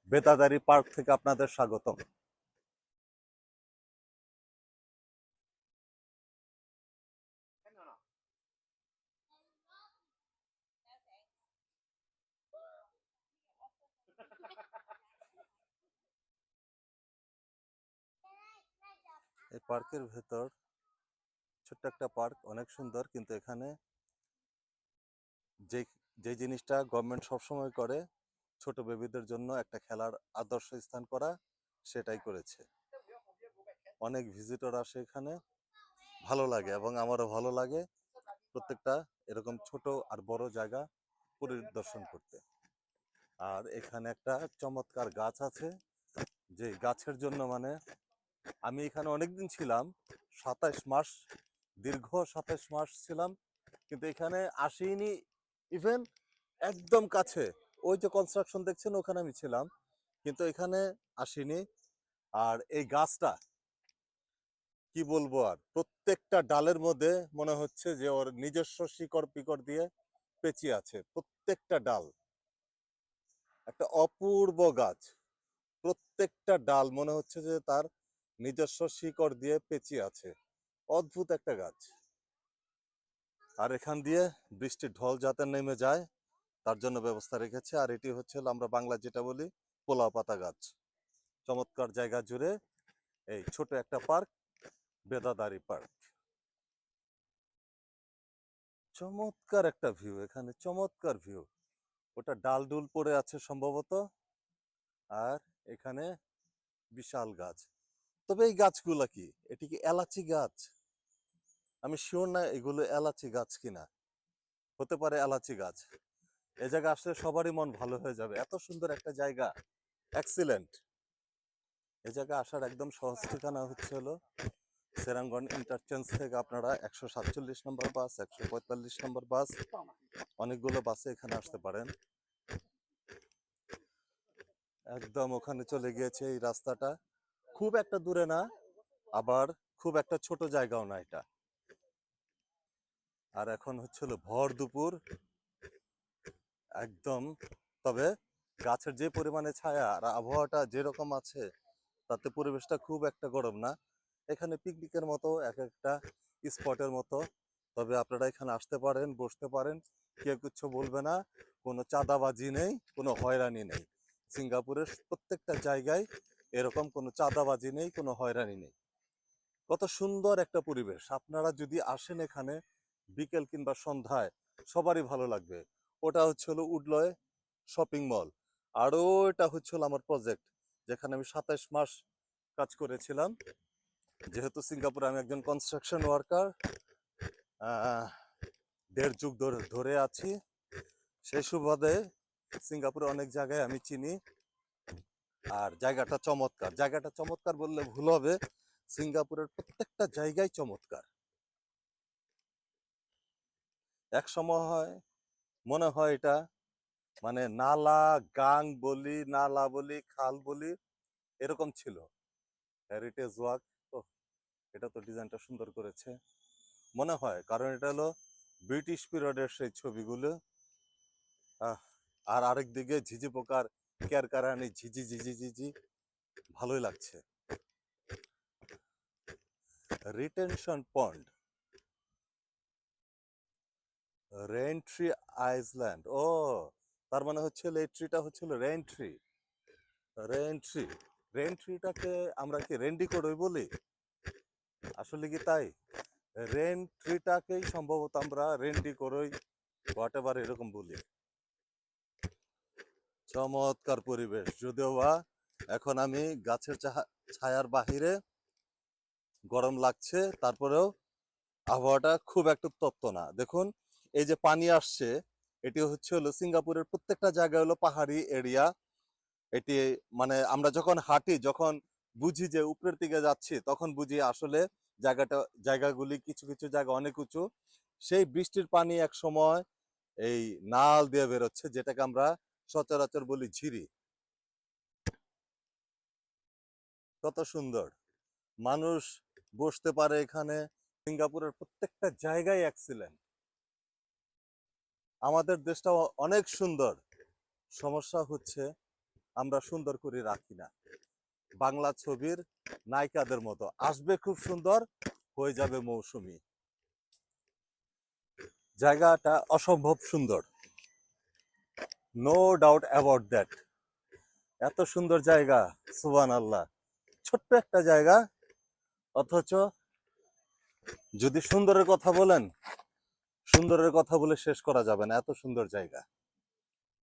বেতাদারি park থেকে আপনাদের স্বাগতম। এই পার্কের ভেতর ছোট্ট একটা পার্ক, অনেক সুন্দর, কিন্তু এখানে যে যে জিনিসটা গভর্নমেন্ট সবসময় করে, ছোট বেবিদের জন্য একটা খেলার আদর্শ স্থান করা, সেটাই করেছে। অনেক ভিজিটর আসে এখানে, ভালো লাগে এবং আমারও ভালো লাগে প্রত্যেকটা এরকম ছোট আর বড় জায়গা পরিদর্শন করতে। আর এখানে একটা চমৎকার গাছ আছে, যে গাছের জন্য আমি এখানে অনেকদিন ছিলাম, 27 মাস, দীর্ঘ 27 মাস ছিলাম, কিন্তু এখানে আসিনি। ইভেন একদম কাছে ওই যে কনস্ট্রাকশন দেখছেন, ওখানে আমি ছিলাম, কিন্তু এখানে আসিনি। আর এই গাছটা কি বলবো, আর প্রত্যেকটা ডালের মধ্যে মনে হচ্ছে যে ওর নিজস্ব শিকড় পিকড় দিয়ে পেঁচিয়ে আছে। প্রত্যেকটা ডাল একটা অপূর্ব গাছ, প্রত্যেকটা ডাল মনে হচ্ছে যে তার নিজস্ব শিকড় দিয়ে পেঁচিয়ে আছে। অদ্ভুত একটা গাছ। আর এখান দিয়ে বৃষ্টির ঢল যাতে নেমে যায় তার জন্য ব্যবস্থা রেখেছে। আর এটি হচ্ছে আমরা বাংলা যেটা বলি পোলাও পাতা গাছ। চমৎকার জায়গা জুড়ে এই ছোট একটা পার্ক, বেদাদারি পার্ক। চমৎকার একটা ভিউ, এখানে চমৎকার ভিউ। ওটা ডাল ডুল পড়ে আছে সম্ভবত, আর এখানে বিশাল গাছ। তবে এই গাছগুলা কি, এটি কি এলাচি গাছ? আমি শিওর না এগুলো এলাচি গাছ কিনা। হতে পারে এলাচি গাছ। এই জায়গা আসলে সবারই মন ভালো হয়ে যাবে, এত সুন্দর একটা জায়গা। এক্সিলেন্ট। এই জায়গায় আসার একদম সহজ ঠিকানা হচ্ছে হলো সেরাঙ্গন ইন্টারচেঞ্জ থেকে আপনারা 147 নম্বর বাস, 145 নম্বর বাস, অনেকগুলো বাসে এখানে আসতে পারেন। একদম ওখানে চলে গিয়েছে এই রাস্তাটা, খুব একটা দূরে না, আবার খুব একটা ছোট জায়গাও না এটা। আর এখন হচ্ছে হলো ভর দুপুর একদম। তবে গাছের যে পরিমাণে ছায়া আর আবহাওয়াটা যেরকম আছে, তাতে পরিবেশটা খুব একটা গরম না। এখানে পিকনিকের মতো এক একটা স্পটের মতো। তবে আপনারা এখানে আসতে পারেন, বসতে পারেন, কেউ কিছু বলবে না। কোনো চাঁদাবাজি নেই, কোনো হয়রানি নেই। সিঙ্গাপুরের প্রত্যেকটা জায়গায় এরকম কোনো চাঁদাবাজি নেই, কোনো হয়রানি নেই। কত সুন্দর একটা পরিবেশ। আপনারা যদি আসেন এখানে বিকেল কিংবা সন্ধ্যায়, সবারই ভালো লাগবে। ওটা হচ্ছে হলো উডলয় শপিং মল। আর ওটা হচ্ছে হলো আমার প্রজেক্ট, যেখানে আমি 27 মাস কাজ করেছিলাম। যেহেতু সিঙ্গাপুরে আমি একজন কনস্ট্রাকশন ওয়ার্কার, 1.5 যুগ ধরে আছি, সেই সুবাদে সিঙ্গাপুরে অনেক জায়গায় আমি চিনি। আর জায়গাটা চমৎকার, জায়গাটা চমৎকার বললে ভুল হবে, সিঙ্গাপুরের প্রত্যেকটা জায়গায় চমৎকার। এক সময় মনে হয় এটা নালা, গাং বলি, নালা বলি, খাল বলি, এরকম ছিল। হেরিটেজ ওয়াক তো, এটা তো ডিজাইনটা সুন্দর করেছে মনে হয়, কারণ এটা হলো ব্রিটিশ পিরিয়ডের সেই ছবিগুলো। আর আরেক দিকে ঝিঝি পোকার ক্যারকারানি ঝিঝি ঝিঝি ঝিঝি, ভালোই লাগছে। রিটেনশন পন্ড, রেইনট্রি আইল্যান্ড। ও, তার মানে হচ্ছে এই ট্রিটা হচ্ছে রেইনট্রি। রেইনট্রি, রেইনট্রিটাকে আমরা কি রেন্ডিকোডই বলি? আসলে কি তাই? রেইনট্রিটাকেই সম্ভবত আমরা রেন্ডিকোডই হোয়াট এভার এরকম বলি। চমৎকার পরিবেশ, যদিও বা এখন আমি গাছের ছায়ার বাহিরে, গরম লাগছে, তারপরেও আবহাওয়াটা খুব একটা তপ্ত না। দেখুন এই যে পানি আসছে, এটি হচ্ছে হলো সিঙ্গাপুরের প্রত্যেকটা জায়গা হলো পাহাড়ি এরিয়া। এটি আমরা যখন হাঁটি, যখন বুঝি যে উপরের দিকে যাচ্ছি, তখন বুঝি আসলে জায়গাগুলি কিছু কিছু জায়গা অনেক উঁচু। সেই বৃষ্টির পানি এক সময় এই নাল দিয়ে বেরোচ্ছে, যেটাকে আমরা সচরাচর বলি ঝিরি। কত সুন্দর, মানুষ বসতে পারে এখানে। সিঙ্গাপুরের প্রত্যেকটা জায়গায় এক্সিলেন্ট। আমাদের দেশটা অনেক সুন্দর। সমস্যা হচ্ছে আমরা সুন্দর করে রাখি না। বাংলা ছবির নায়িকাদের মতো আসবে খুব সুন্দর, হয়ে যাবে মৌসুমী। জায়গাটা অসম্ভব সুন্দর, নো ডাউট অ্যাবাউট দ্যাট। এত সুন্দর জায়গা, সুবহানাল্লাহ। ছোট্ট একটা জায়গা, অথচ যদি সুন্দরের কথা বলেন, সুন্দরের কথা বলে শেষ করা যাবে না, এত সুন্দর জায়গা।